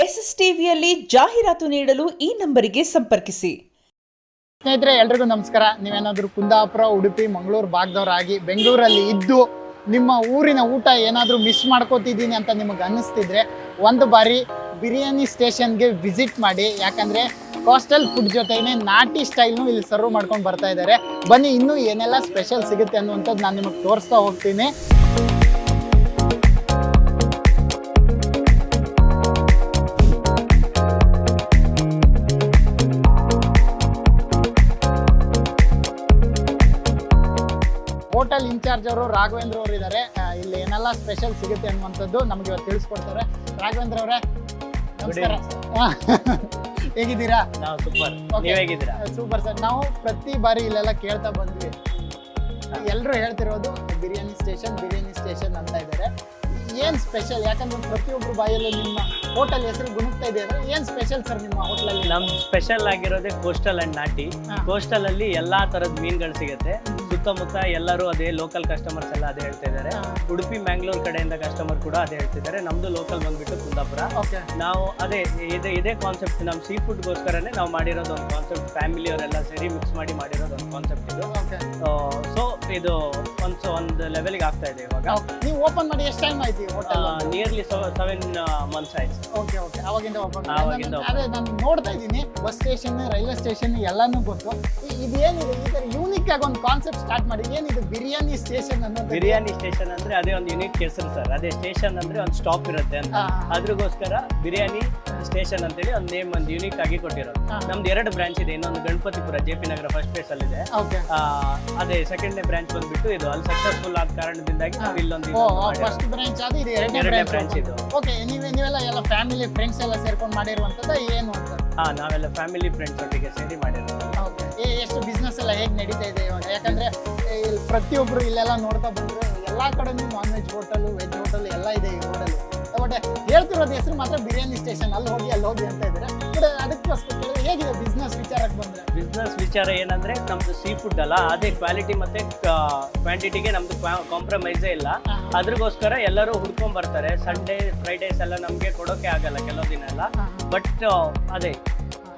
S S ಟಿವಿಯಲ್ಲಿ ಜಾಹೀರಾತು ನೀಡಲು ಈ ನಂಬರಿಗೆ ಸಂಪರ್ಕಿಸಿ. ಸ್ನೇಹಿತರೆ, ಎಲ್ರಿಗೂ ನಮಸ್ಕಾರ. ನೀವೇನಾದರೂ ಕುಂದಾಪುರ, ಉಡುಪಿ, ಮಂಗಳೂರು ಭಾಗದವರಾಗಿ ಬೆಂಗಳೂರಲ್ಲಿ ಇದ್ದು ನಿಮ್ಮ ಊರಿನ ಊಟ ಏನಾದರೂ ಮಿಸ್ ಮಾಡ್ಕೋತಿದ್ದೀನಿ ಅಂತ ನಿಮಗೆ ಅನ್ನಿಸ್ತಿದ್ರೆ ಒಂದು ಬಾರಿ ಬಿರಿಯಾನಿ ಸ್ಟೇಷನ್ಗೆ ವಿಸಿಟ್ ಮಾಡಿ. ಯಾಕಂದರೆ ಕೋಸ್ಟಲ್ ಫುಡ್ ಜೊತೆನೇ ನಾಟಿ ಸ್ಟೈಲ್ನು ಇಲ್ಲಿ ಸರ್ವ್ ಮಾಡ್ಕೊಂಡು ಬರ್ತಾ ಇದ್ದಾರೆ. ಬನ್ನಿ, ಇನ್ನೂ ಏನೆಲ್ಲ ಸ್ಪೆಷಲ್ ಸಿಗುತ್ತೆ ಅನ್ನುವಂಥದ್ದು ನಾನು ನಿಮಗೆ ತೋರಿಸ್ತಾ ಹೋಗ್ತೀನಿ. ಹೋಟೆಲ್ ಇನ್ಚಾರ್ಜ್ ಅವರು ರಾಘವೇಂದ್ರ ಅವರು ಇದ್ದಾರೆ. ಇಲ್ಲಿ ಏನೆಲ್ಲ ಸ್ಪೆಷಲ್ ಸಿಗುತ್ತೆ ಅನ್ನುವಂಥದ್ದು ನಮಗೆ ಇವತ್ತು ತಿಳಿಸ್ಕೊಡ್ತಾರೆ. ರಾಘವೇಂದ್ರ ಅವರೇ, ನಮಸ್ಕಾರ. ಹೇಗಿದ್ದೀರಾ? Super sir. ನಾವು ಪ್ರತಿ ಬಾರಿ ಇಲ್ಲೆಲ್ಲ ಕೇಳ್ತಾ ಬಂದ್ವಿ, ಎಲ್ಲರೂ ಹೇಳ್ತಿರೋದು ಬಿರಿಯಾನಿ ಸ್ಟೇಷನ್ ಅಂತ ಇದ್ದಾರೆ. ಏನು ಸ್ಪೆಷಲ್? ಯಾಕಂದ್ರೆ ಪ್ರತಿಯೊಬ್ಬರು ಬಾಯಲ್ಲೂ ನಿಮ್ಮ ಹೋಟೆಲ್ ಹೆಸರು ಗುಣಗ್ತಾ ಇದೆ ಅಂದ್ರೆ ಏನು ಸ್ಪೆಷಲ್ ಸರ್ ನಿಮ್ಮ ಹೋಟೆಲಲ್ಲಿ? ನಮ್ಮ ಸ್ಪೆಷಲ್ ಆಗಿರೋದೇ ಕೋಸ್ಟಲ್ ಅಂಡ್ ನಾಟಿ. ಕೋಸ್ಟಲ್ ಅಲ್ಲಿ ಎಲ್ಲಾ ತರದ ಮೀನುಗಳು ಸಿಗುತ್ತೆ. ಸುತ್ತಮುತ್ತ ಎಲ್ಲರೂ ಅದೇ ಲೋಕಲ್ ಕಸ್ಟಮರ್ಸ್ ಎಲ್ಲ ಅದೇ ಹೇಳ್ತಾ ಇದ್ದಾರೆ. ಉಡುಪಿ, ಮ್ಯಾಂಗ್ಳೂರ್ ಕಡೆಯಿಂದ ಕಸ್ಟಮರ್ ಕೂಡ ಅದೇ ಹೇಳ್ತಿದ್ದಾರೆ. ನಮ್ದು ಲೋಕಲ್ ಬಂದ್ಬಿಟ್ಟು ಕುಂದಾಪುರ. ನಾವು ಅದೇ ಇದೇ ಕಾನ್ಸೆಪ್ಟ್ ನಮ್ಮ ಸೀ ಫುಡ್ಗೋಸ್ಕರನೇ ನಾವು ಮಾಡಿರೋದು ಒಂದು ಕಾನ್ಸೆಪ್ಟ್. ಫ್ಯಾಮಿಲಿ ಅವರೆಲ್ಲ ಸೇರಿ ಮಿಕ್ಸ್ ಮಾಡಿ ಮಾಡಿರೋದು ಒಂದು ಕಾನ್ಸೆಪ್ಟ್ ಇದು. ಸೊ ಇದು ಒಂದು ಲೆವೆಲ್ಗೆ ಆಗ್ತಾ ಇದೆ ಇವಾಗ. ನೀವು ಓಪನ್ ಮಾಡಿ ಎಷ್ಟು ಟೈಮ್ ಆಯ್ತು ಹೋಟೆಲ್? ನಿಯರ್ಲಿ 7 months ಆಯ್ತು. ಅವಾಗಿಂದ ಅದೇ ನಾನು ನೋಡ್ತಾ ಇದ್ದೀನಿ. ಬಸ್ ಸ್ಟೇಷನ್, ರೈಲ್ವೆ ಸ್ಟೇಷನ್ ಎಲ್ಲಾನು ಗೊತ್ತು. ಇದೇನಿದೆ ಈ ತರ ಯೂನಿಕ್ ಆಗಿ ಒಂದು ಕಾನ್ಸೆಪ್ಟ್ ಸ್ಟಾರ್ಟ್ ಮಾಡಿ, ಏನಿದೆ ಬಿರಿಯಾನಿ ಸ್ಟೇಷನ್ ಅನ್ನೋದು? ಬಿರಿಯಾನಿ ಸ್ಟೇಷನ್ ಅಂದ್ರೆ ಅದೇ ಒಂದು ಯುನಿಕ್ ಹೆಸರು ಸರ್. ಅದೇ ಸ್ಟೇಷನ್ ಅಂದ್ರೆ ಒಂದು ಸ್ಟಾಪ್ ಇರುತ್ತೆ ಅಂತ, ಅದ್ರಗೋಸ್ಕರ ಬಿರಿಯಾನಿ ಸ್ಟೇಷನ್ ಅಂತೇಳಿ ಒಂದು ನೇಮ್ ಒಂದು ಯುನಿಕ್ ಆಗಿ ಕೊಟ್ಟಿರೋದು. ನಮ್ದು 2 ಬ್ರಾಂಚ್ ಇದೆ. ಇನ್ನೊಂದು ಗಣಪತಿಪುರ JP ನಗರ ಫಸ್ಟ್ ಫೇಸ್ ಅಲ್ಲಿ ಇದೆ. ಅದೇ ಸೆಕೆಂಡ್ನೇ ಬ್ರಾಂಚ್ ಬಂದ್ಬಿಟ್ಟು ಇದು ಅಲ್ಲಿ ಸಕ್ಸಸ್ಫುಲ್ ಆದ ಕಾರಣದಿಂದಾಗಿ ನಾವು ಇಲ್ಲೊಂದು ಫಸ್ಟ್ ಬ್ರಾಂಚ್ ಅದು ಇದು ಎರಡನೇ ಬ್ರಾಂಚ್ ಇದು. ಓಕೆ, ನೀವೆಲ್ಲ ಎಲ್ಲ ಫ್ಯಾಮಿಲಿ ಫ್ರೆಂಡ್ಸ್ ಎಲ್ಲ ಸೇರ್ಕೊಂಡು ಮಾಡಿರುವಂತದ್ದು ಏನು ಅಂತ? ನಾವೆಲ್ಲ ಫ್ಯಾಮಿಲಿ ಫ್ರೆಂಡ್ಸ್ ಒಟ್ಟಿಗೆ ಸೇರಿ ಮಾಡಿರೋದು. ಎಷ್ಟು ಬಿಸ್ನೆಸ್ ಎಲ್ಲ ಹೇಗೆ ನಡೀತಾ ಇದೆ ಇವಾಗ? ಯಾಕಂದ್ರೆ ಪ್ರತಿಯೊಬ್ರು ಇಲ್ಲೆಲ್ಲ ನೋಡ್ತಾ ಬಂದ್ರು ಎಲ್ಲಾ ಕಡೆನೂ non veg hotel, veg hotel ಎಲ್ಲ ಇದೆ ಈ ರೋಡಲ್ಲಿ. ಬಟ್ ಹೇಳ್ತಿರೋದು ಹೆಸರು ಮಾತ್ರ ಬಿರಿಯಾನಿ ಸ್ಟೇಷನ್. ಅಲ್ಲಿ ಹೋಗಿ ಅಂತ ಇದ್ರೆ ಅದಕ್ಕೋಸ್ಕರ ಹೇಗಿದೆ ಬಿಸ್ನೆಸ್ ವಿಚಾರಕ್ಕೆ ಬಂದ್ರೆ? ಬಿಸ್ನೆಸ್ ವಿಚಾರ ಏನಂದ್ರೆ ನಮ್ದು ಸೀ ಫುಡ್ ಅಲ್ಲ, ಅದೇ ಕ್ವಾಲಿಟಿ ಮತ್ತೆ ಕ್ವಾಂಟಿಟಿಗೆ ನಮ್ದು ಕಾಂಪ್ರಮೈಸೇ ಇಲ್ಲ. ಅದ್ರಗೋಸ್ಕರ ಎಲ್ಲರೂ ಹುಡ್ಕೊಂಡ್ ಬರ್ತಾರೆ. ಸಂಡೇ ಫ್ರೈಡೇಸ್ ಎಲ್ಲ ನಮ್ಗೆ ಕೊಡೋಕೆ ಆಗಲ್ಲ ಕೆಲವು ದಿನ ಎಲ್ಲ. ಬಟ್ ಅದೇ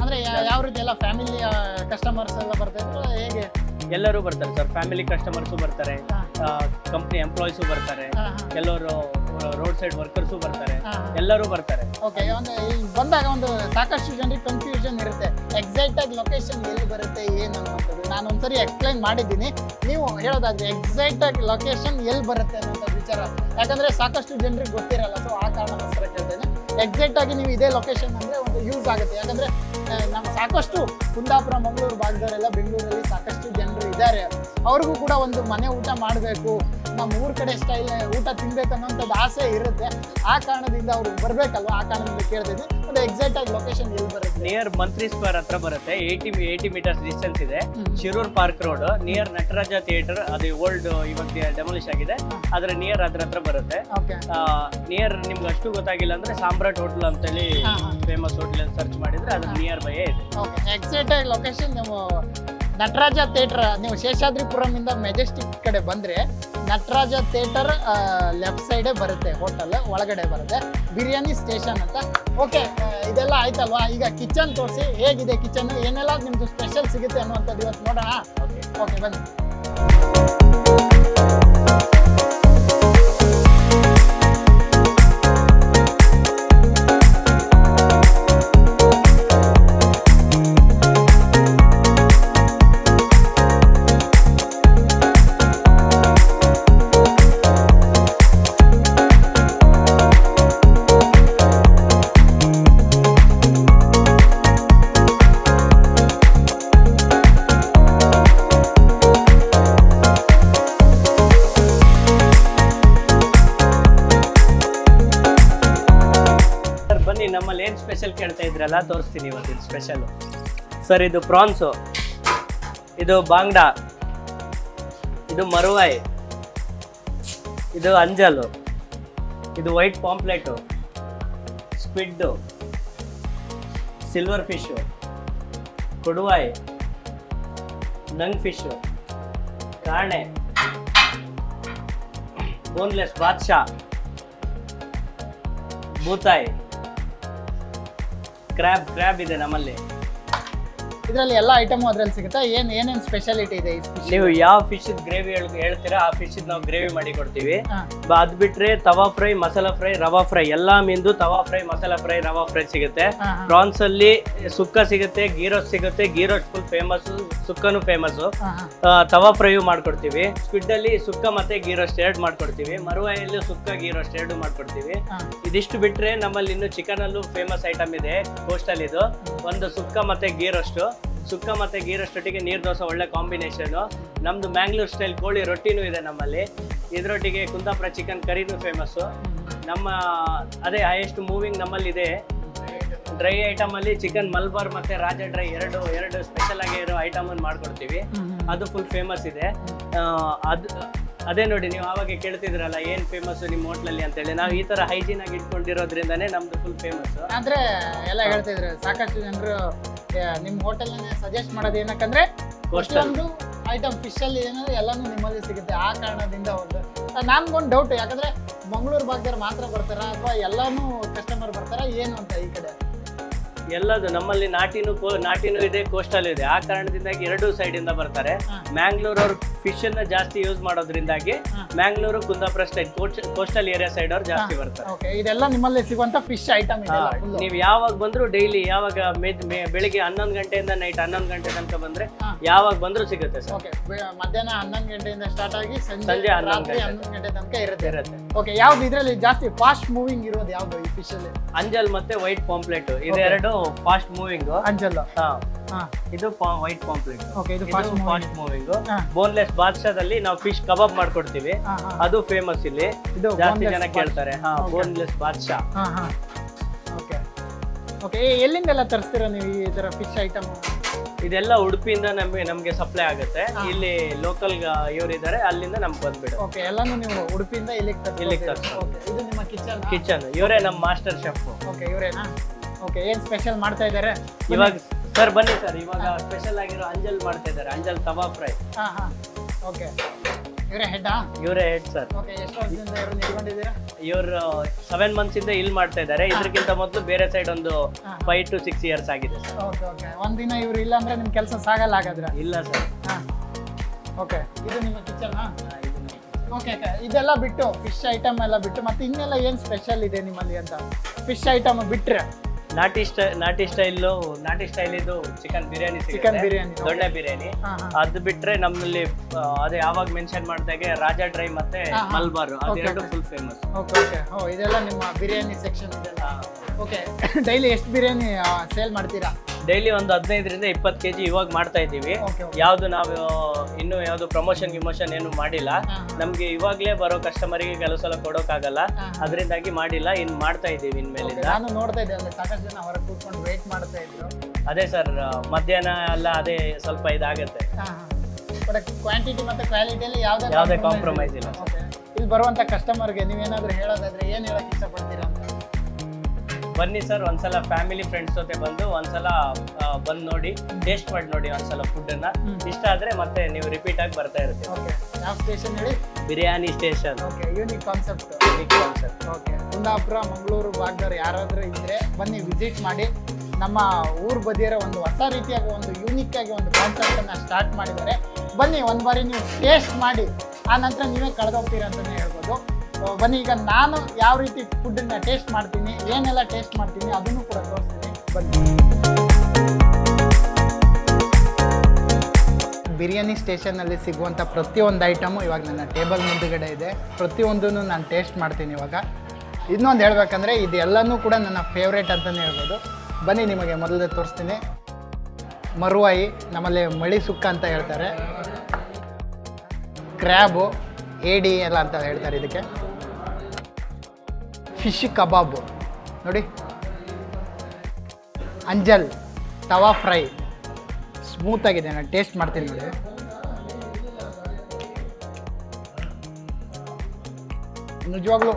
ಅಂದ್ರೆ ಯಾವ ರೀತಿ ಎಲ್ಲ ಫ್ಯಾಮಿಲಿ ಕಸ್ಟಮರ್ಸ್ ಎಲ್ಲ ಬರ್ತಾ ಇದ್ರು ಹೇಗೆ? ಎಲ್ಲರೂ ಬರ್ತಾರೆ ಸರ್. ಫ್ಯಾಮಿಲಿ ಕಸ್ಟಮರ್ಸು ಬರ್ತಾರೆ, ಕಂಪ್ನಿ ಎಂಪ್ಲಾಯೀಸು ಬರ್ತಾರೆ, ಕೆಲವರು ರೋಡ್ ಸೈಡ್ ವರ್ಕರ್ಸು ಬರ್ತಾರೆ, ಎಲ್ಲರೂ ಬರ್ತಾರೆ. ಓಕೆ, ಒಂದು ಬಂದಾಗ ಒಂದು ಸಾಕಷ್ಟು ಜನರಿಗೆ ಕನ್ಫ್ಯೂಷನ್ ಇರುತ್ತೆ, ಎಕ್ಸಾಕ್ಟ್ ಆಗಿ ಲೊಕೇಶನ್ ಎಲ್ಲಿ ಬರುತ್ತೆ ಏನು ಅನ್ನುವಂಥದ್ದು. ನಾನು ಒಂದ್ಸರಿ ಎಕ್ಸ್ಪ್ಲೈನ್ ಮಾಡಿದ್ದೀನಿ, ನೀವು ಹೇಳೋದಾದ್ರೆ ಎಕ್ಸಾಕ್ಟ್ ಆಗಿ ಲೊಕೇಶನ್ ಎಲ್ಲಿ ಬರುತ್ತೆ ಅನ್ನೋಂಥ ವಿಚಾರ. ಯಾಕಂದ್ರೆ ಸಾಕಷ್ಟು ಜನರಿಗೆ ಗೊತ್ತಿರಲ್ಲ. ಸೊ ಆ ಕಾರಣಕ್ಕೋಸ್ಕರ ಕೇಳ್ತೇನೆ. ಎಕ್ಸಾಕ್ಟ್ ಆಗಿ ನೀವು ಇದೇ ಲೊಕೇಶನ್ ಅಂದ್ರೆ ಒಂದು ಯೂಸ್ ಆಗುತ್ತೆ. ಯಾಕಂದ್ರೆ ನಮ್ಮ ಸಾಕಷ್ಟು ಕುಂದಾಪುರ, ಮಂಗಳೂರು ಭಾಗದವರೆಲ್ಲ ಬೆಂಗಳೂರಲ್ಲಿ ಸಾಕಷ್ಟು ಜನರು ಇದ್ದಾರೆ. ಅವ್ರಿಗೂ ಕೂಡ ಒಂದು ಮನೆ ಊಟ ಮಾಡಬೇಕು, ನಮ್ಮ ಊರ ಕಡೆ ಸ್ಟೈಲ್ ಊಟ ತಿನ್ಬೇಕು ಅನ್ನೋಂಥದ್ದು ಆಸೆ ಇರುತ್ತೆ. ಆ ಕಾರಣದಿಂದ ಅವ್ರು ಬರ್ಬೇಕಲ್ವ, ಆ ಕಾರಣದಿಂದ ಕೇಳ್ತಿದ್ವಿ. ಒಂದು ಎಕ್ಸಾಕ್ಟ್ ಆಗಿ ಲೊಕೇಶನ್ ಎಲ್ಲಿ ಬರುತ್ತೆ? ನಿಯರ್ ಮಂತ್ರಿ ಸ್ಕ್ವೇರ್ ಹತ್ರ ಬರುತ್ತೆ. 80 ಮೀಟರ್ಸ್ ಡಿಸ್ಟೆನ್ಸ್ ಇದೆ. Shirur park road near Nataraja theatre, ಅದು ಓಲ್ಡ್ ಇವಾಗ ಡೆಮೊಲಿಷ್ ಆಗಿದೆ, ಅದ್ರ ನಿಯರ್ ಅದ್ರ ಹತ್ರ ಬರುತ್ತೆ. ನಿಯರ್ ನಿಮ್ಗೆ ಅಷ್ಟು ಗೊತ್ತಾಗಿಲ್ಲ ಅಂದ್ರೆ ಸಾಮ್ರಾಟ್ ಹೋಟೆಲ್ ಅಂತೇಳಿ ಫೇಮಸ್ ಹೋಟೆಲ್ ಅಂತ ಸರ್ಚ್ ಮಾಡಿದ್ರೆ ಅದ್ರ ನಿಯರ್ ಬೈ ಇದೆ. ಎಕ್ಸಾಕ್ಟ್ ಆಗಿ ಲೊಕೇಶನ್ ನೀವು ನಟರಾಜ ಥಿಯೇಟರ್, ನೀವು ಶೇಷಾದ್ರಿಪುರಂ ಇಂದ ಮೆಜೆಸ್ಟಿಕ್ ಕಡೆ ಬಂದ್ರೆ ನಟರಾಜ ಥಿಯೇಟರ್ ಲೆಫ್ಟ್ ಸೈಡೇ ಬರುತ್ತೆ, ಹೋಟೆಲ್ ಒಳಗಡೆ ಬರುತ್ತೆ ಬಿರಿಯಾನಿ ಸ್ಟೇಷನ್ ಅಂತ. ಓಕೆ, ಇದೆಲ್ಲ ಆಯ್ತಲ್ವಾ? ಈಗ ಕಿಚನ್ ತೋರಿಸಿ, ಹೇಗಿದೆ ಕಿಚನ್, ಏನೆಲ್ಲ ನಿಮ್ದು ಸ್ಪೆಷಲ್ ಸಿಗುತ್ತೆ ಅನ್ನುವಂಥದ್ದು ಇವತ್ತು ನೋಡೋಣ. ಓಕೆ, ಬನ್ನಿ. ನಮ್ಮಲ್ಲಿ ಏನು ಸ್ಪೆಷಲ್ ಕೇಳ್ತಾ ಇದ್ರಲ್ಲ, ತೋರಿಸ್ತೀನಿ ಇವತ್ತಿನ ಸ್ಪೆಷಲ್ ಸರ್. ಇದು ಪ್ರಾನ್ಸು, ಇದು ಬಾಂಗ್ಡಾ, ಇದು ಮರುವಾಯಿ, ಇದು ಅಂಜಲು, ಇದು ವೈಟ್ ಪಾಂಪ್ಲೆಟು, ಸ್ಕ್ವಿಡ್ಡು, ಸಿಲ್ವರ್ ಫಿಶು, ಕೊಡುವಾಯಿ, ನಂಗ್ ಫಿಶು, ಕಾಣೆ, ಬೋನ್ಲೆಸ್ ಬಾದ್ಶಾ, ಬೂತಾಯಿ, ಕ್ರ್ಯಾಬ್ ಇದೆ ನಮ್ಮಲ್ಲಿ. ಇದರಲ್ಲಿ ಎಲ್ಲ ಐಟಮು ಅದ್ರಲ್ಲಿ ಸಿಗುತ್ತೆ. ಏನೇನು ಸ್ಪೆಷಾಲಿಟಿ ಇದೆ ಈ fish? ನೀವು ಯಾವ ಫಿಶ್ ಗ್ರೇವಿ ಹೇಳ್ತೀರಾ ಆ ಫಿಶ್ ನಾವು ಗ್ರೇವಿ ಮಾಡಿ ಕೊಡ್ತೀವಿ. ಅದ್ ಬಿಟ್ರೆ ತವಾ ಫ್ರೈ, ಮಸಾಲಾ ಫ್ರೈ, ರವಾ ಫ್ರೈ ಎಲ್ಲಾ ಮೀನ್ದು ತವಾ ಫ್ರೈ, ಮಸಾಲಾ ಫ್ರೈ, ರವಾ ಫ್ರೈ ಸಿಗುತ್ತೆ. ಪ್ರಾನ್ಸ್ ಅಲ್ಲಿ ಸುಕ್ಕ ಸಿಗುತ್ತೆ, ಗೀರೋಸ್ಟ್ ಸಿಗುತ್ತೆ. Ghee roast full famous, ಸುಕ್ಕನು famous. ತವಾ ಫ್ರೈಯು ಮಾಡ್ಕೊಡ್ತೀವಿ. ಸ್ಕ್ವಿಡ್ ಅಲ್ಲಿ ಸುಕ್ಕ ಮತ್ತೆ ಗೀರೋಸ್ಟ್ ಎರಡು ಮಾಡ್ಕೊಡ್ತೀವಿ. ಮರುವಾಯಲ್ಲಿ ಸುಕ್ಕ ಗೀರೋಸ್ಟ್ ಎರಡು ಮಾಡ್ಕೊಡ್ತೀವಿ. ಇದಿಷ್ಟು ಬಿಟ್ರೆ ನಮ್ಮಲ್ಲಿ ಇನ್ನು ಚಿಕನ್ ಅಲ್ಲೂ ಫೇಮಸ್ ಐಟಮ್ ಇದೆ ಕೋಸ್ಟಲ್. ಇದು ಒಂದು ಸುಕ್ಕ ಮತ್ತೆ ಗೀರೋಸ್ಟ್. ಸುಕ್ಕ ಮತ್ತೆ ಗೀರಷ್ಟೊಟ್ಟಿಗೆ ನೀರು ದೋಸೆ ಒಳ್ಳೆ ಕಾಂಬಿನೇಷನ್. ನಮ್ದು ಮ್ಯಾಂಗ್ಳೂರ್ ಸ್ಟೈಲ್ ಕೋಳಿ ರೊಟ್ಟಿನೂ ಇದೆ ನಮ್ಮಲ್ಲಿ. ಇದರೊಟ್ಟಿಗೆ ಕುಂದಾಪುರ ಚಿಕನ್ ಕರಿನೂ ಫೇಮಸ್ಸು. ನಮ್ಮ ಅದೇ ಹೈಯೆಸ್ಟ್ ಮೂವಿಂಗ್ ನಮ್ಮಲ್ಲಿದೆ. ಡ್ರೈ ಐಟಮ್ ಅಲ್ಲಿ ಚಿಕನ್ ಮಲ್ಬಾರ್ ಮತ್ತೆ ರಾಜ ಡ್ರೈ ಎರಡು ಸ್ಪೆಷಲ್ ಆಗಿ ಇರೋ ಐಟಮ್ ಅನ್ನು ಮಾಡ್ಕೊಡ್ತೀವಿ. ಅದು ಫುಲ್ ಫೇಮಸ್ ಇದೆ. ಅದೇ ನೋಡಿ, ನೀವು ಆವಾಗ ಕೇಳ್ತಿದ್ರಲ್ಲ ಏನ್ ಫೇಮಸ್ ನಿಮ್ಮ ಹೋಟ್ಲಲ್ಲಿ ಅಂತ ಹೇಳಿ. ನಾವು ಈ ತರ ಹೈಜೀನ್ ಆಗಿ ಇಟ್ಕೊಂಡಿರೋದ್ರಿಂದಾನೇ ನಮ್ದು ಫುಲ್ ಫೇಮಸ್. ಅಂದ್ರೆ ಎಲ್ಲ ಹೇಳ್ತಿದ್ರು ಸಾಕಷ್ಟು ಜನರು ನಿಮ್ಮ ಹೋಟೆಲ್ ಸಜೆಸ್ಟ್ ಮಾಡೋದು ಏನಕ್ಕಂದ್ರೆ ಒಂದು ಐಟಮ್ ಫಿಶ್ ಅಲ್ಲಿ ಏನಾದ್ರು ಎಲ್ಲಾನು ನಿಮ್ಮಲ್ಲಿ ಸಿಗುತ್ತೆ. ಆ ಕಾರಣದಿಂದ ಒಂದು ನಮ್ಗೊಂದು ಡೌಟ್, ಯಾಕಂದ್ರೆ ಮಂಗಳೂರು ಭಾಗದವ್ರು ಮಾತ್ರ ಬರ್ತಾರ ಅಥವಾ ಎಲ್ಲಾನು ಕಸ್ಟಮರ್ ಬರ್ತಾರ ಏನು ಅಂತ ಈ ಕಡೆ? ಎಲ್ಲದು ನಮ್ಮಲ್ಲಿ ನಾಟಿನೂ ಇದೆ, ಕೋಸ್ಟಲ್ ಇದೆ. ಆ ಕಾರಣದಿಂದಾಗಿ ಎರಡೂ ಸೈಡ್ ಇಂದ ಬರ್ತಾರೆ. ಮ್ಯಾಂಗ್ಳೂರ್ ಅವ್ರು ಫಿಶ್ ಅನ್ನ ಜಾಸ್ತಿ ಯೂಸ್ ಮಾಡೋದ್ರಿಂದಾಗಿ Mangalore, Kundapura style coastal area side ಅವ್ರು ಜಾಸ್ತಿ ಬರ್ತಾರೆ. ಇದೆಲ್ಲ ನಿಮ್ಮಲ್ಲಿ ಸಿಗುವಂತ ಫಿಶ್ ಐಟಮ್ ಇದೆ. ನೀವು ಯಾವಾಗ ಬಂದ್ರು ಡೈಲಿ, ಯಾವಾಗ ಬೆಳಿಗ್ಗೆ 11 ಗಂಟೆಯಿಂದ ನೈಟ್ 11 ಗಂಟೆ ತನಕ ಬಂದ್ರೆ ಯಾವಾಗ ಬಂದ್ರು ಸಿಗುತ್ತೆ ಸರ್. ಮಧ್ಯಾಹ್ನ 11 ಗಂಟೆಯಿಂದ ಸ್ಟಾರ್ಟ್ ಆಗಿ ಸಂಜೆ ಸಂಜೆ 11 ಗಂಟೆ ತನಕ ಇರುತ್ತೆ. ಓಕೆ, ಯಾವ್ದು ಇದ್ರಲ್ಲಿ ಜಾಸ್ತಿ ಫಾಸ್ಟ್ ಮೂವಿಂಗ್ ಇರೋದು ಯಾವ್ದು ಈ ಫಿಶ್ ಅಲ್ಲಿ? ಅಂಜಲ್ ಮತ್ತೆ ವೈಟ್ ಪಾಂಪ್ಲೆಟ್ ಇದೆರಡು ಫಾಸ್ಟ್ ಮೂವಿಂಗ್. ಅಂಜಲ್, ಇದು ವೈಟ್ ಪಾಂಪ್ಲೆಟ್. ಓಕೆ, ಇದು ಫಾಸ್ಟ್ ಮೂವಿಂಗ್. ಬೋನ್ಲೆಸ್ ಬಾದ್ಶಾದಲ್ಲಿ ನಾವು ಫಿಶ್ ಕಬಾಬ್ ಮಾಡ್ಕೊಡ್ತೀವಿ. ಅದು ಫೇಮಸ್ ಇಲ್ಲಿ, ಜಾಸ್ತಿ ಜನ ಕೇಳ್ತಾರೆ. ಬೋನ್ಲೆಸ್ ಬಾದ್ಶಾ. ಓಕೆ ಓಕೆ, ಎಲ್ಲಿಂದೆಲ್ಲ ತರಿಸ್ತೀರಾ ನೀವು ಈ ತರ ಫಿಶ್ ಐಟಮ್? ಇದೆಲ್ಲ ಉಡುಪಿಯಿಂದ ನಮ್ಗೆ ಸಪ್ಲೈ ಆಗುತ್ತೆ. ಇಲ್ಲಿ ಲೋಕಲ್ ಇವ್ರು ಇದಾರೆ, ಅಲ್ಲಿಂದ ನಮ್ಗೆ ಬಂದ್ಬಿಡು. ಓಕೆ, ಎಲ್ಲಾನು ನೀವು ಉಡುಪಿಯಿಂದ ಇಲ್ಲಿಗೆ ತರಿಸ್ತೀರಾ? ಇದು ನಿಮ್ಮ ಕಿಚನ್? ಇವರೇ ನಮ್ಮ ಮಾಸ್ಟರ್ ಶೆಫ್. ಓಕೆ, ಇವರೇನಾ? ಓಕೆ, ಏನ್ ಸ್ಪೆಷಲ್ ಮಾಡ್ತಾ ಇದ್ದಾರೆ ಇವಾಗ? ಸರ್ ಬನ್ನಿ ಸರ್, ಇವಾಗ ಸ್ಪೆಷಲ್ ಆಗಿರೋ ಅಂಜಲ್ ಮಾಡ್ತಾ ಇದ್ದಾರೆ. ಅಂಜಲ್ ತವಾ ಫ್ರೈ. ಓಕೆ, ಇವರೇ ಹೆಡ್ ಸರ್. ಓಕೆ, ಎಷ್ಟು ವರ್ಷದಿಂದ ಇವರು ನಿಲ್ಕೊಂಡಿದ್ದೀರಾ? ಇವರು 7 months ಇಂದ ಇಲ್ಲಿ ಮಾಡ್ತಾ ಇದ್ದಾರೆ. ಇದಕ್ಕಿಂತ ಮೊದಲು ಬೇರೆ ಸೈಡ್ ಒಂದು 5 to 6 years ಆಗಿದೆ. ಓಕೆ ಓಕೆ, ಒಂದಿನ ಇವ್ರು ಇಲ್ಲ ಅಂದ್ರೆ ನಿಮ್ ಕೆಲಸ ಸಾಗಲ್ಲ ಹಾಗಾದ್ರೆ? ಇಲ್ಲ ಸರ್. ಓಕೆ, ಇದು ನಿಮ್ಮ ಕಿಚನ್? ಓಕೆ, ಇದೆಲ್ಲ ಬಿಟ್ಟು ಫಿಶ್ ಐಟಮ್ ಎಲ್ಲ ಬಿಟ್ಟು ಮತ್ತೆ ಇನ್ನೆಲ್ಲ ಏನ್ ಸ್ಪೆಷಲ್ ಇದೆ ನಿಮ್ಮಲ್ಲಿ ಅಂತ? ಫಿಶ್ ಐಟಮ್ ಬಿಟ್ರೆ ನಾಟಿ ಸ್ಟೈಲ್ ಇದು ಚಿಕನ್ ಬಿರಿಯಾನಿ, ದೊಡ್ಡ ಬಿರಿಯಾನಿ. ಅದು ಬಿಟ್ರೆ ನಮ್ಮಲ್ಲಿ ಅದೇ ಯಾವಾಗ ಮೆನ್ಷನ್ ಮಾಡಿದಾಗೆ ರಾಜಾ ಡ್ರೈ ಮತ್ತೆ ಮಲ್ಬಾರ್, ಅದೆರಡು ಫುಲ್ ಫೇಮಸ್. ಓಕೆ ಓಕೆ, ಇದೆಲ್ಲ ನಿಮ್ಮ ಬಿರಿಯಾನಿ ಸೆಕ್ಷನ್ ಇದೆಲ್ಲ. ಓಕೆ, ಡೈಲಿ ಎಷ್ಟು ಬಿರಿಯಾನಿ ಸೇಲ್ ಮಾಡ್ತೀರಾ? ಡೈಲಿ ಒಂದು 15 to 20 kg ಇವಾಗ ಮಾಡ್ತಾ ಇದ್ದೀವಿ. ಯಾವ್ದು ನಾವು ಇನ್ನು ಯಾವ್ದು ಪ್ರಮೋಷನ್ ಏನು ಮಾಡಿಲ್ಲ. ನಮ್ಗೆ ಇವಾಗ್ಲೇ ಬರೋ ಕಸ್ಟಮರಿಗೆ ಕೆಲವು ಸಲ ಕೊಡೋಕ್ಕಾಗಲ್ಲ, ಅದರಿಂದಾಗಿ ಮಾಡಿಲ್ಲ. ಇನ್ನು ಮಾಡ್ತಾ ಇದ್ದೀವಿ ಇನ್ಮೇಲಿಂದ. ನಾನು ನೋಡ್ತಾ ಇದ್ದೆ ಅಲ್ಲಿ ಸಾಕಷ್ಟು ಜನ ಹೊರಗೆ ಕೂತ್ಕೊಂಡು ವೇಟ್ ಮಾಡ್ತಾ ಇದ್ರು. ಅದೇ ಸರ್, ಮಧ್ಯಾಹ್ನ ಎಲ್ಲ ಅದೇ ಸ್ವಲ್ಪ ಇದಾಗುತ್ತೆ. ಕ್ವಾಂಟಿಟಿ ಮತ್ತೆ ಕ್ವಾಲಿಟಿಯಲ್ಲಿ ಯಾವುದೇ ಕಾಂಪ್ರಮೈಸ್ ಇಲ್ಲ. ಇಲ್ಲಿ ಬರುವಂತ ಕಸ್ಟಮರ್ಗೆ ನೀವೇನಾದ್ರೂ ಹೇಳೋದಾದ್ರೆ ಏನ್ ಹೇಳಕ್ ಇಷ್ಟಪಡ್ತೀರಾ ಅಂತ? ಬನ್ನಿ ಸರ್, ಒಂದ್ಸಲ ಫ್ಯಾಮಿಲಿ ಫ್ರೆಂಡ್ಸ್ ಜೊತೆ ಬಂದು ಒಂದ್ಸಲ ಬಂದು ನೋಡಿ, ಟೇಸ್ಟ್ ಮಾಡಿ ನೋಡಿ ಒಂದ್ಸಲ ಫುಡ್ ಅನ್ನ. ಇಷ್ಟ ಆದ್ರೆ ಮತ್ತೆ ನೀವು ರಿಪೀಟ್ ಆಗಿ ಬರ್ತಾ ಇರ್ತೀವಿ. ಯಾವ ಸ್ಟೇಷನ್ ಹೇಳಿ? Biryani station. Okay, unique concept. Okay, Kundapura Mangaluru ಭಾಗದವ್ರು ಯಾರಾದ್ರೂ ಇದ್ರೆ ಬನ್ನಿ ವಿಸಿಟ್ ಮಾಡಿ. ನಮ್ಮ ಊರ್ ಬದಿಯರ ಒಂದು ಹೊಸ ರೀತಿಯಾಗಿ ಒಂದು ಯೂನಿಕ್ ಆಗಿ ಒಂದು ಕಾನ್ಸೆಪ್ಟ್ ಅನ್ನ ಸ್ಟಾರ್ಟ್ ಮಾಡಿದ್ದಾರೆ. ಬನ್ನಿ, ಒಂದ್ ಬಾರಿ ನೀವು ಟೇಸ್ಟ್ ಮಾಡಿ, ಆ ನಂತರ ನೀವೇ ಕಳೆದೋಗ್ತೀರ ಅಂತಾನೆ ಹೇಳ್ಬೋದು. ಬನ್ನಿ, ಈಗ ನಾನು ಯಾವ ರೀತಿ ಫುಡ್ಡನ್ನ ಟೇಸ್ಟ್ ಮಾಡ್ತೀನಿ, ಏನೆಲ್ಲ ಟೇಸ್ಟ್ ಮಾಡ್ತೀನಿ ಅದನ್ನು ಕೂಡ ತೋರಿಸ್ತೀನಿ. ಬನ್ನಿ. ಬಿರಿಯಾನಿ ಸ್ಟೇಷನಲ್ಲಿ ಸಿಗುವಂಥ ಪ್ರತಿಯೊಂದು ಐಟಮು ಇವಾಗ ನನ್ನ ಟೇಬಲ್ ಮುಂದುಗಡೆ ಇದೆ. ಪ್ರತಿಯೊಂದನ್ನು ನಾನು ಟೇಸ್ಟ್ ಮಾಡ್ತೀನಿ ಇವಾಗ. ಇನ್ನೊಂದು ಹೇಳ್ಬೇಕಂದ್ರೆ ಇದೆಲ್ಲನೂ ಕೂಡ ನನ್ನ ಫೇವ್ರೇಟ್ ಅಂತಲೇ ಹೇಳ್ಬೋದು. ಬನ್ನಿ, ನಿಮಗೆ ಮೊದಲೇ ತೋರಿಸ್ತೀನಿ. ಮರುವಾಯಿ, ನಮ್ಮಲ್ಲಿ ಮಳಿ ಸುಕ್ಕ ಅಂತ ಹೇಳ್ತಾರೆ. ಕ್ರ್ಯಾಬು, ಏಡಿ ಎಲ್ಲ ಅಂತ ಹೇಳ್ತಾರೆ ಇದಕ್ಕೆ. ಫಿಶ್ ಕಬಾಬು ನೋಡಿ, ಅಂಜಲ್ ತವಾ ಫ್ರೈ ಸ್ಮೂತಾಗಿದೆ. ನಾನು ಟೇಸ್ಟ್ ಮಾಡ್ತೀನಿ ನೋಡಿ. ನಿಜವಾಗ್ಲೂ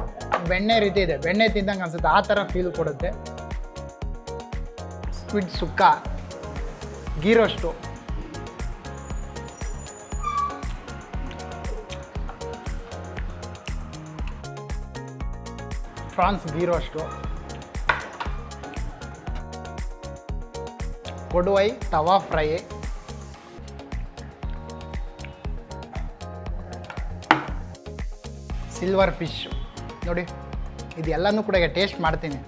ಬೆಣ್ಣೆ ರೀತಿ ಇದೆ, ಬೆಣ್ಣೆ ತಿಂದಂಗೆ ಅನ್ಸುತ್ತೆ, ಆ ಥರ ಫೀಲ್ ಕೊಡುತ್ತೆ. ಸ್ಕ್ವಿಡ್ ಸುಕ್ಕ, ಗೀರೋಸ್ಟು, ಫ್ರಾನ್ಸ್ ಗೀರೋಸ್ಟು, ಕೊಡುವೈ ತವಾ ಫ್ರೈ, ಸಿಲ್ವರ್ ಫಿಶ್ ನೋಡಿ, ಇದೆಲ್ಲನೂ ಕೂಡ ಈಗ ಟೇಸ್ಟ್ ಮಾಡ್ತೀನಿ.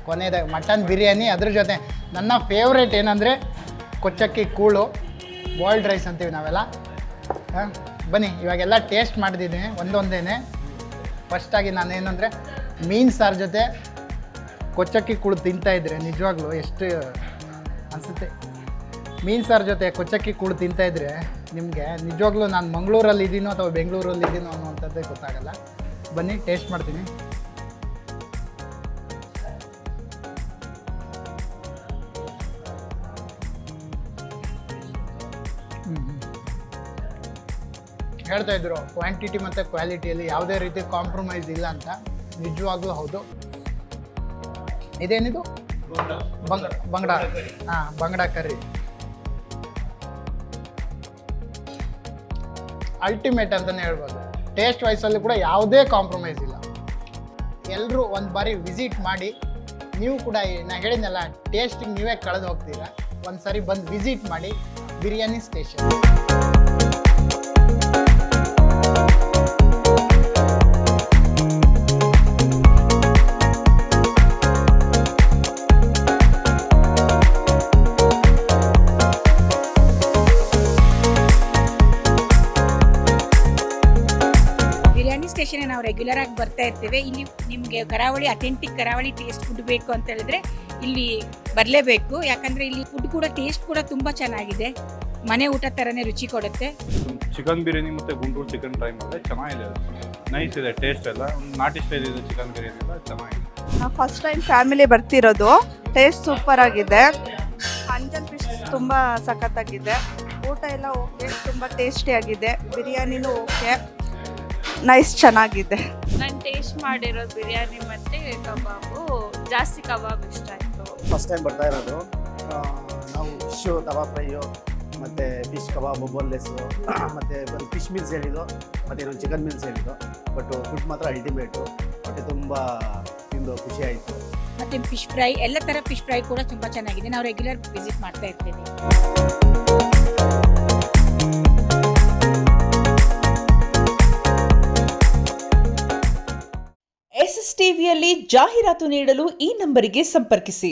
ಕೊನೆಯದಾಗಿ ಮಟನ್ ಬಿರಿಯಾನಿ, ಅದ್ರ ಜೊತೆ ನನ್ನ ಫೇವ್ರೇಟ್ ಏನಂದರೆ ಕೊಚ್ಚಕ್ಕಿ ಕೂಳು, ಬಾಯ್ಲ್ಡ್ ರೈಸ್ ಅಂತೀವಿ ನಾವೆಲ್ಲ. ಬನ್ನಿ ಇವಾಗೆಲ್ಲ ಟೇಸ್ಟ್ ಮಾಡಿದ್ದೀನಿ ಒಂದೊಂದೇ. ಫಸ್ಟಾಗಿ ನಾನು ಏನಂದರೆ ಮೀನು ಸಾರು ಜೊತೆ ಕೊಚ್ಚಕ್ಕಿ ಕೂಳು ತಿಂತಾಯಿದ್ರೆ ನಿಜವಾಗ್ಲೂ ಎಷ್ಟು ಅನಿಸುತ್ತೆ. ಮೀನು ಸಾರು ಜೊತೆ ಕೊಚ್ಚಕ್ಕಿ ಕೂಳು ತಿಂತಾಯಿದ್ರೆ ನಿಮಗೆ ನಿಜವಾಗ್ಲೂ ನಾನು ಮಂಗಳೂರಲ್ಲಿ ಇದ್ದೀನೋ ಅಥವಾ ಬೆಂಗಳೂರಲ್ಲಿ ಇದ್ದೀನೋ ಅನ್ನೋವಂಥದ್ದೇ ಗೊತ್ತಾಗಲ್ಲ. ಬನ್ನಿ ಟೇಸ್ಟ್ ಮಾಡ್ತೀನಿ. ಹೇಳ್ತಾ ಇದ್ರು ಕ್ವಾಂಟಿಟಿ ಮತ್ತು ಕ್ವಾಲಿಟಿಯಲ್ಲಿ ಯಾವುದೇ ರೀತಿ ಕಾಂಪ್ರಮೈಸ್ ಇಲ್ಲ ಅಂತ. ನಿಜವಾಗ್ಲೂ ಹೌದು. ಇದೇನಿದು ಬಂಗಡ, ಹಾಂ ಬಂಗಡ ಕರ್ರಿ ಅಲ್ಟಿಮೇಟ್ ಅಂತಲೇ ಹೇಳ್ಬೋದು. ಟೇಸ್ಟ್ ವೈಸಲ್ಲಿ ಕೂಡ ಯಾವುದೇ ಕಾಂಪ್ರಮೈಸ್ ಇಲ್ಲ. ಎಲ್ಲರೂ ಒಂದು ಬಾರಿ ವಿಸಿಟ್ ಮಾಡಿ, ನೀವು ಕೂಡ ನಾನು ಹೇಳಿದ್ನಲ್ಲ ಟೇಸ್ಟಿಗೆ ನೀವೇ ಕಳೆದು ಹೋಗ್ತೀರಾ. ಒಂದು ಸಾರಿ ಬಂದು ವಿಸಿಟ್ ಮಾಡಿ ಬಿರಿಯಾನಿ ಸ್ಟೇಷನ್. ಸ್ಟೇಷನ್ ನಾವು ರೆಗ್ಯುಲರ್ ಆಗಿ ಬರ್ತಾ ಇರ್ತೇವೆ. ಇಲ್ಲಿ ನಿಮಗೆ ಕರಾವಳಿ ಅಥೆಂಟಿಕ್ ಕರಾವಳಿ ಟೇಸ್ಟ್ ಫುಡ್ ಬೇಕು ಅಂತ ಹೇಳಿದ್ರೆ ಇಲ್ಲಿ ಬರಲೇಬೇಕು. ಯಾಕಂದ್ರೆ ಇಲ್ಲಿ ಫುಡ್ ಕೂಡ ಟೇಸ್ಟ್ ಕೂಡ ತುಂಬಾ ಚೆನ್ನಾಗಿದೆ, ಮನೆ ಊಟ ಥರನೇ ರುಚಿ ಕೊಡುತ್ತೆ. ಚಿಕನ್ ಬಿರಿಯಾನಿ ಮತ್ತು ಗುಂಟೂರು ಚಿಕನ್ ಟ್ರೈ ಮಾಡಿದೆ, ಚೆನ್ನಾಗಿದೆ, ನೈಸ್ ಇದೆ ಟೇಸ್ಟ್ ಎಲ್ಲ. ನಾಟಿ ಸ್ಟೈಲ್ ಇದೆ ಚಿಕನ್ ಬಿರಿಯಾನಿ ಎಲ್ಲ ಚೆನ್ನಾಗಿದೆ. ನಾವು ಫಸ್ಟ್ ಟೈಮ್ ಫ್ಯಾಮಿಲಿ ಬರ್ತಿರೋದು. ಟೇಸ್ಟ್ ಸೂಪರ್ ಆಗಿದೆ. ಅಂಜಲ್ ಫಿಶ್ ತುಂಬ ಸಖತ್ತಾಗಿದೆ. ಊಟ ಎಲ್ಲ ಓಕೆ, ತುಂಬ ಟೇಸ್ಟಿ ಆಗಿದೆ. ಬಿರಿಯಾನಿನೂ ಓಕೆ, ನೈಸ್, ಚೆನ್ನಾಗಿದೆ. ನಾನು ಟೇಸ್ಟ್ ಮಾಡಿರೋದು ಬಿರಿಯಾನಿ ಮತ್ತು ಕಬಾಬು, ಜಾಸ್ತಿ ಕಬಾಬ್ ಇಷ್ಟ ಆಯಿತು. ಫಸ್ಟ್ ಟೈಮ್ ಬರ್ತಾ ಇರೋದು. ನಾವು ಫಿಶ್ಶು ತವಾ ಫ್ರೈಯು ಮತ್ತು ಫಿಶ್ ಕಬಾಬು ಬೋನ್ಲೆಸ್ಸು ಮತ್ತು ಒಂದು ಫಿಶ್ ಮೀಲ್ಸ್ ಹೇಳಿದ್ದು ಮತ್ತು ಇನ್ನೊಂದು ಚಿಕನ್ ಮೀಲ್ಸ್ ಹೇಳಿದ್ದು. ಬಟ್ ಫುಡ್ ಮಾತ್ರ ಅಲ್ಟಿಮೇಟು. ಮತ್ತು ತುಂಬ ತಿಂದು ಖುಷಿ ಆಯಿತು. ಮತ್ತೆ ಫಿಶ್ ಫ್ರೈ, ಎಲ್ಲ ಥರ ಫಿಶ್ ಫ್ರೈ ಕೂಡ ತುಂಬ ಚೆನ್ನಾಗಿದೆ. ನಾವು ರೆಗ್ಯುಲರ್ ವಿಸಿಟ್ ಮಾಡ್ತಾ ಇರ್ತೀವಿ. SSTVಯಲ್ಲಿ ಜಾಹೀರಾತು ನೀಡಲು ಈ ನಂಬರಿಗೆ ಸಂಪರ್ಕಿಸಿ.